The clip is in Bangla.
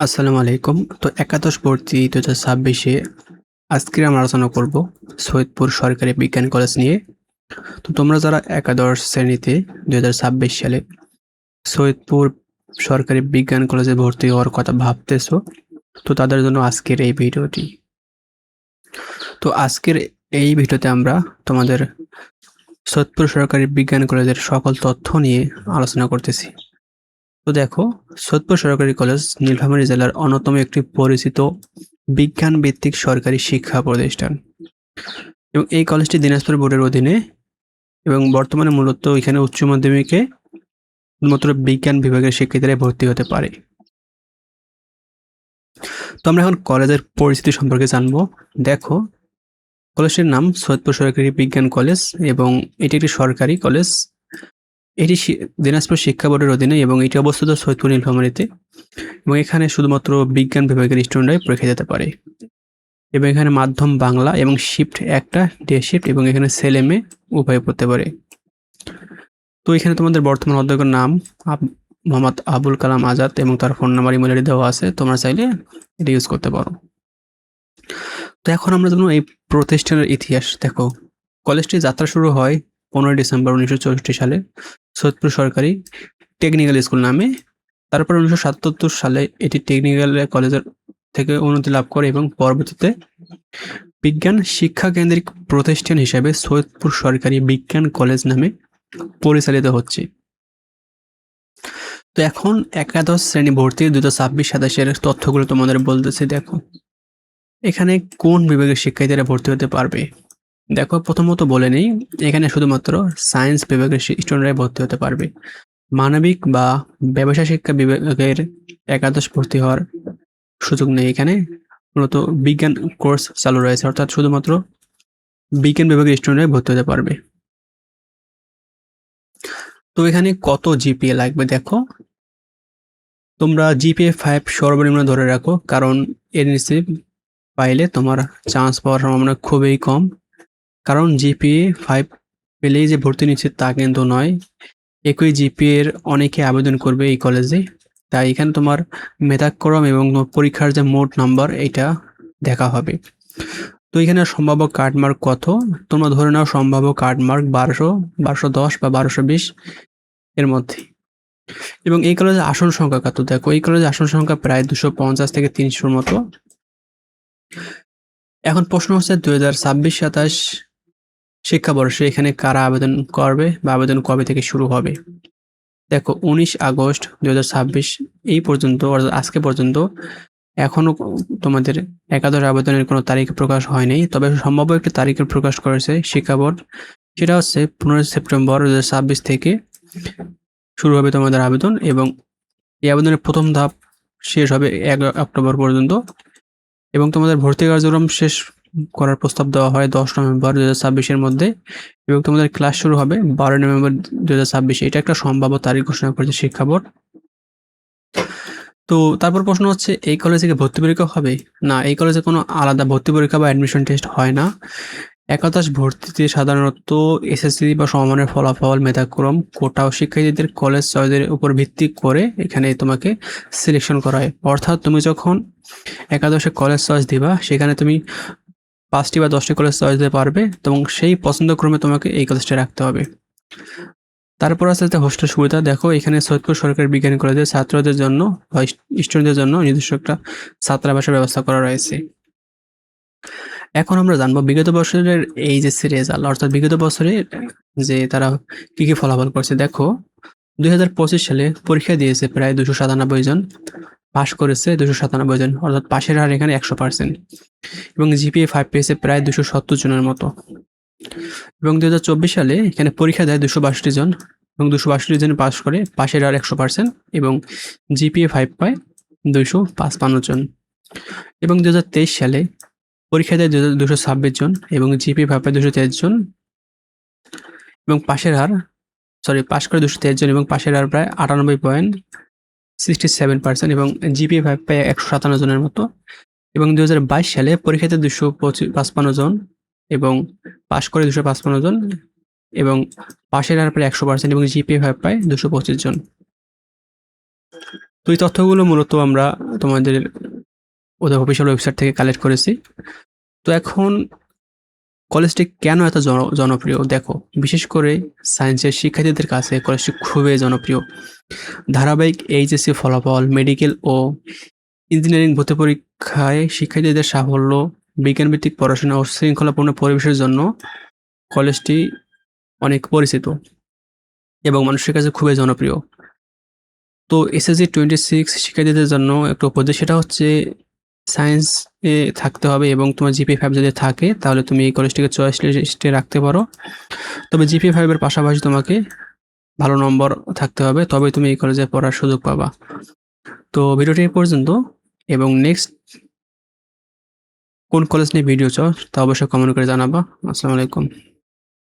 আসসালামু আলাইকুম। তো একাদশ ভর্তি ২০২৬-এ আজকে আমরা আলোচনা করব সৈয়দপুর সরকারি বিজ্ঞান কলেজ নিয়ে। তো তোমরা যারা একাদশ শ্রেণীতে ২০২৬ সালে সৈয়দপুর সরকারি বিজ্ঞান কলেজে ভর্তি হওয়ার কথা ভাবতেছো, তো তাদের জন্য আজকের এই ভিডিওটি। তো আজকের এই ভিডিওতে আমরা তোমাদের সৈয়দপুর সরকারি বিজ্ঞান কলেজের সকল তথ্য নিয়ে আলোচনা করতেছি। তো দেখো, সৈয়দপুর সরকারি কলেজ নীলফামারী জেলার অন্যতম একটি পরিচিত বিজ্ঞান ভিত্তিক সরকারি শিক্ষা প্রতিষ্ঠান এবং এই কলেজটি দিনাজপুর বোর্ডের অধীনে এবং বর্তমানে মূলত এখানে উচ্চ মাধ্যমিকে শুধুমাত্র বিজ্ঞান বিভাগের শিক্ষার্থীরা ভর্তি হতে পারে। তো আমরা এখন কলেজের পরিস্থিতি সম্পর্কে জানবো। দেখো, কলেজটির নাম সৈয়দপুর সরকারি বিজ্ঞান কলেজ এবং এটি একটি সরকারি কলেজ। এটি দিনাজপুর শিক্ষা বোর্ডের অধীনে এবং এটি অবস্থিত সৈয়দপুর নীলফামারীতে এবং এখানে শুধুমাত্র বিজ্ঞান বিভাগের স্টুডেন্টরাই পরীক্ষা দিতে পারে এবং এখানে মাধ্যম বাংলা এবং শিফট একটা ডে শিফট এবং এখানে ছেলে মেয়ে উভয় পড়তে পারে। তো এখানে তোমাদের বর্তমান অধ্যক্ষের নাম মোহাম্মদ আবুল কালাম আজাদ এবং তার ফোন নাম্বার ইমেল আইডি দেওয়া আছে, তোমরা চাইলে এটা ইউজ করতে পারো। তো এখন আমরা জানবো এই প্রতিষ্ঠানের ইতিহাস। দেখো, কলেজটি যাত্রা শুরু হয় 15 ডিসেম্বর 1964 সালে সৈয়দপুর সরকারি টেকনিক্যাল স্কুল নামে। তারপর 1977 সালে এটি টেকনিক্যাল কলেজের থেকে উন্নতি লাভ করে এবং পরবর্তীতে বিজ্ঞান শিক্ষা কেন্দ্রিক প্রতিষ্ঠান হিসেবে সৈয়দপুর সরকারি বিজ্ঞান কলেজ নামে পরিচালিত হচ্ছে। তো এখন একাদশ শ্রেণী ভর্তি 2026-27 তথ্যগুলো তোমাদের বলতেছি। দেখো, এখানে কোন বিভাগের শিক্ষার্থীরা ভর্তি হতে পারবে। দেখো, প্রথমত বলে নেই, এখানে শুধুমাত্র সায়েন্স বিভাগের স্টুডেন্টরাই ভর্তি হতে পারবে। মানবিক বা ব্যবসায় শিক্ষা বিভাগের একাদশ ভর্তি হওয়ার সুযোগ নেই। এখানে মূলত বিজ্ঞান কোর্স চালু রয়েছে, অর্থাৎ শুধুমাত্র বিজ্ঞান বিভাগের স্টুডেন্টরাই ভর্তি হতে পারবে। তো এখানে কত জিপিএ লাগবে। দেখো, তোমরা জিপিএ 5 সর্বনিম্ন ধরে রাখো, কারণ এর নিচে পাইলে তোমার চান্স পাওয়ার সম্ভাবনা খুবই কম। কারণ জিপিএ 5 পেলেই যে ভর্তি নিচ্ছে তা কিন্তু নয়, একই জিপিএ এর অনেকে আবেদন করবে এই কলেজে। তাই এখানে তোমার মেধাক্রম এবং পরীক্ষার যে মোট নাম্বার এটা দেখা হবে। তো এখানে সম্ভাব্য কাটমার্ক কত, তোমরা ধরে নাও সম্ভাব্য কাটমার্ক 1200, 1210 বা 1220 এর মধ্যে। এবং এই কলেজের আসন সংখ্যা কত। দেখো, এই কলেজের আসন সংখ্যা প্রায় 250 থেকে 300 মতো। এখন প্রশ্ন হচ্ছে 2026-27 শিক্ষাবর্ষে এখানে কারা আবেদন করবে বা আবেদন কবে থেকে শুরু হবে। দেখো, 19 আগস্ট 2026 এই পর্যন্ত, অর্থাৎ আজকে পর্যন্ত এখনো তোমাদের একাদশ আবেদনের কোনো তারিখ প্রকাশ হয়নি। তবে সম্ভাব্য একটি তারিখের প্রকাশ করেছে শিক্ষা বোর্ড, সেটা হচ্ছে 15 সেপ্টেম্বর 2026 থেকে শুরু হবে তোমাদের আবেদন এবং এই আবেদনের প্রথম ধাপ শেষ হবে 1 অক্টোবর পর্যন্ত এবং তোমাদের ভর্তি কার্যক্রম শেষ করার প্রস্তাব দেওয়া হয় 10 নভেম্বর 2026 মধ্যে এবং তোমাদের ক্লাস শুরু হবে 12 নভেম্বর 2026। এটা একটা সম্ভাব্য তারিখ ঘোষণা করেছে শিক্ষা বোর্ড। তো তারপর প্রশ্ন হচ্ছে, এই কলেজে কি ভর্তি পরীক্ষা হবে? না, এই কলেজে কোনো আলাদা ভর্তি পরীক্ষা বা অ্যাডমিশন টেস্ট হয় না। একাদশ ভর্তিতে সাধারণত এসএসসি বা সমমানের ফলাফল, মেধাক্রম, কোটা ও শিক্ষার্থীদের কলেজ চয়েসের উপর ভিত্তি করে এখানে তোমাকে সিলেকশন করা হয়। অর্থাৎ তুমি যখন একাদশে কলেজ চয়েস দিবা, সেখানে তুমি 5টি বা 10টি কলেজ চয়েস দিতে পারবে এবং সেই পছন্দক্রমে তোমাকে এই কলেজটা রাখতে হবে। তারপর আছে হোস্টেল সুবিধা। দেখো, এখানে সৈয়দপুর সরকারি বিজ্ঞান কলেজের ছাত্রদের জন্য বা স্টুডেন্টদের জন্য নিজস্ব একটা ছাত্রাবাসের ব্যবস্থা করা রয়েছে। এখন আমরা জানবো বিগত বছরের এই যে রেজাল্ট, অর্থাৎ বিগত বছরে যে তারা কি কি ফলাফল করছে। দেখো, 2025 সালে পরীক্ষা দিয়েছে প্রায় 297 জন, পাশ করেছে 297 জন, অর্থাৎ পাশের হার এখানে 100% এবং জিপিএ 5 পেয়েছে প্রায় 270 জনের মতো। এবং 2024 সালে এখানে পরীক্ষা দেয় 262 জন এবং 262 জন পাশ করে, পাশের হার 100% এবং জিপিএ 5 পায় 255 জন। এবং 2023 সালে পরীক্ষা দেয় 226 জন এবং জিপিএ 5 পায় 223 জন এবং পাশ করে 223 জন এবং পাশের হার প্রায় 98.67% এবং জিপিএ 5 পায় 157 জনের মতো। এবং 2022 সালে পরীক্ষাতে 255 জন এবং পাশ করে 255 জন এবং পাশের হার প্রায় 100% এবং জিপিএ 5 পায় 225 জন। তো এই তথ্যগুলো মূলত আমরা তোমাদের ওদের অফিসিয়াল ওয়েবসাইট থেকে কালেক্ট করেছি। তো এখন কলেজটি কেন এত জনপ্রিয় দেখো, বিশেষ করে সায়েন্সের শিক্ষার্থীদের কাছে কলেজটি খুবই জনপ্রিয়। ধারাবাহিক এইচএসসি ফলাফল, মেডিকেল ও ইঞ্জিনিয়ারিং ভর্তি পরীক্ষায় শিক্ষার্থীদের সাফল্য, বিজ্ঞানভিত্তিক পড়াশোনা ও শৃঙ্খলাপূর্ণ পরিবেশের জন্য কলেজটি অনেক পরিচিত এবং মানুষের কাছে খুবই জনপ্রিয়। তো এসএসসি 26 শিক্ষার্থীদের জন্য একটা উপদেশ, সেটা হচ্ছে সায়েন্স এ থাকতে হবে এবং তোমার জিপিএ 5 যদি থাকে তাহলে তুমি এই কলেজটিকে চয়েস লিস্টে রাখতে পারো। তবে জিপিএ 5 এর পাশাপাশি তোমাকে ভালো নম্বর থাকতে হবে, তবেই তুমি এই কলেজে পড়ার সুযোগ পাবা। তো ভিডিওটি এই পর্যন্ত, এবং নেক্সট কোন কলেজ নিয়ে ভিডিও চাও তা অবশ্যই কমেন্ট করে জানাবা। আসসালামু আলাইকুম।